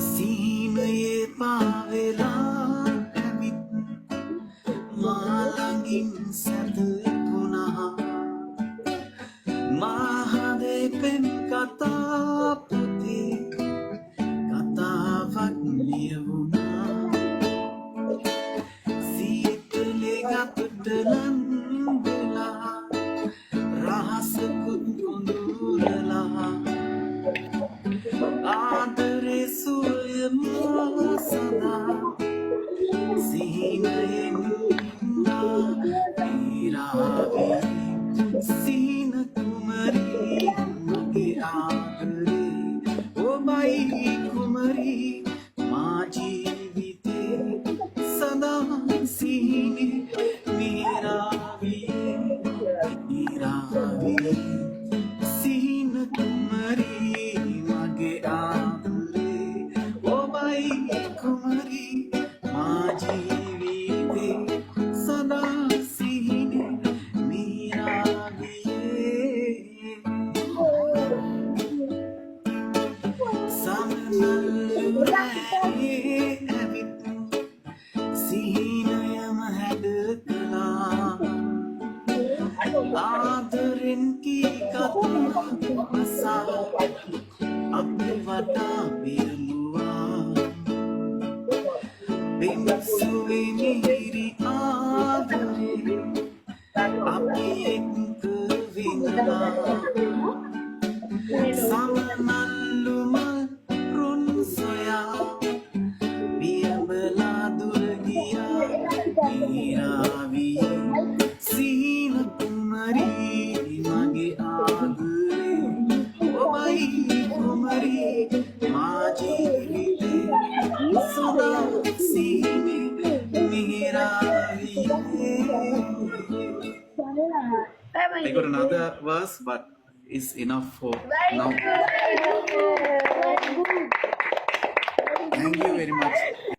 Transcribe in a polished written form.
සීනයේ පාවෙලා ඇවිත් මාළඟින් සැතපුණා මාහදේ පෙම් කතා පොතේ කතාවක් ලියවුණා සීතලේ ගතට ලන්දලා රහසකුත් කොඳුරලා ආදරේ සුවයම සදා සිහිනයෙන් පීරාවේ සීන කුමරී මගේ ආදරේ ඔබයි කුමරී මා ජීවිතේ සදා සිහිනේ පීරාවේ පීරාවේ සීන කුමරී මගේ ආදරේ ඔබයි කුමරී මා ජීවිතේ සදා සිහිනේ මීරාවේ සමනල්ලු රැයේ ඇවිත් සිහිනයම හැඩ කළා ආදරෙන් කී කතා අසා අපි වටා පිරුවා බිම්සුවේ මිහිරි ආදරේ අපි එක්ක විඳලා සමනල්ලු මල් රුන් සොයා පියඹලා දුර ගියා පීරාවියේ සීන කුමරී මගේ ආදරේ ඔබයි කුමරී මා ජීවිතේ සදා සිහිනේ මීරාවියේ. I got another verse, but it's enough for now. Thank you very much.